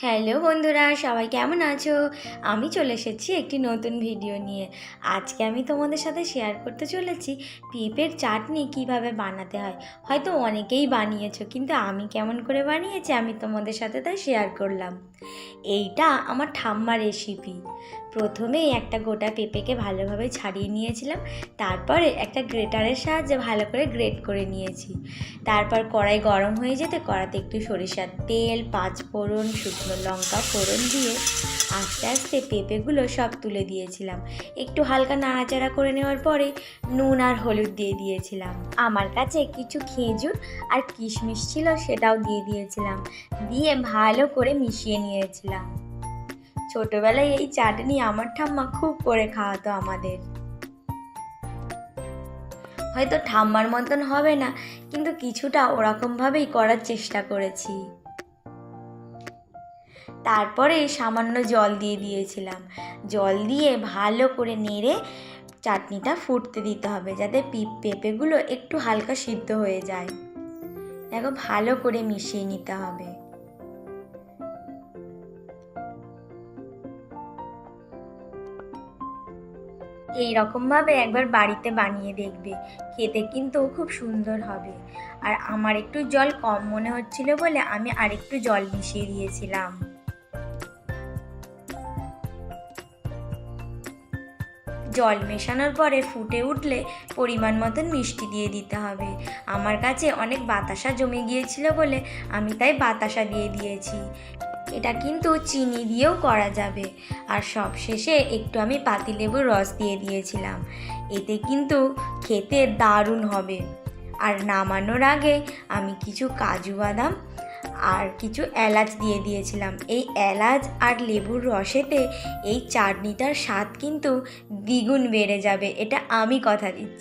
Hello বন্ধুরা, সবাই কেমন আছো? আমি চলে এসেছি একটি নতুন ভিডিও নিয়ে। আজকে আমি তোমাদের সাথে শেয়ার করতে চলেছি পেঁপের চাটনি কিভাবে বানাতে হয়। হয়তো অনেকেই বানিয়েছো, কিন্তু আমি কেমন করে বানিয়েছি আমি তোমাদের সাথে তাই শেয়ার করলাম। এইটা আমার ঠাম্মার রেসিপি। প্রথমেই একটা গোটা পেঁপেকে ভালোভাবে ছাড়িয়ে নিয়েছিলাম, তারপরে একটা গ্রেটারের সাহায্যে ভালো করে গ্রেট করে নিয়েছি। তারপর কড়াই গরম হয়ে যেতে কড়াতে একটু সরিষার তেল, পাঁচফোড়ন, শুকনো লঙ্কা ফোড়ন দিয়ে আস্তে আস্তে পেঁপেগুলো সব তুলে দিয়েছিলাম। একটু হালকা নাড়াচাড়া করে নেওয়ার পরে নুন আর হলুদ দিয়ে দিয়েছিলাম। আমার কাছে কিছু খেজুর আর কিশমিশ ছিল, সেটাও দিয়ে দিয়েছিলাম। দিয়ে ভালো করে মিশিয়ে নিয়েছিলাম। ছোটবেলায় এই চাটনি আমার ঠাম্মা খুব করে খাওয়াতো আমাদের। হয়তো ঠাম্মার মতন হবে না, কিন্তু কিছুটা ওরকমভাবেই করার চেষ্টা করেছি। তারপরে সামান্য জল দিয়ে দিয়েছিলাম। জল দিয়ে ভালো করে নেড়ে চাটনিটা ফুটতে দিতে হবে, যাতে পেঁপেগুলো একটু হালকা সিদ্ধ হয়ে যায়। দেখো, ভালো করে মিশিয়ে নিতে হবে। এই রকমভাবে একবার বাড়িতে বানিয়ে দেখবে, খেতে কিন্তু খুব সুন্দর হবে। আর আমার একটু জল কম মনে হচ্ছিল বলে আমি আরেকটু জল মিশিয়ে দিয়েছিলাম। জল মেশানোর পরে ফুটে উঠলে পরিমাণ মতন মিষ্টি দিয়ে দিতে হবে। আমার কাছে অনেক বাতাসা জমে গিয়েছিল বলে আমি তাই বাতাসা দিয়ে দিয়েছি। এটা কিন্তু চিনি দিয়েও করা যাবে। আর সব শেষে একটু আমি পাতিলেবুর রস দিয়ে দিয়েছিলাম। এতে কিন্তু খেতে দারুণ হবে। আর নামানোর আগে আমি কিছু কাজু বাদাম আর কিছু এলাচ দিয়ে দিয়েছিলাম। এই এলাচ আর লেবুর রসেতে এই চাটনিটার স্বাদ কিন্তু দ্বিগুণ বেড়ে যাবে, এটা আমি কথা দিচ্ছি।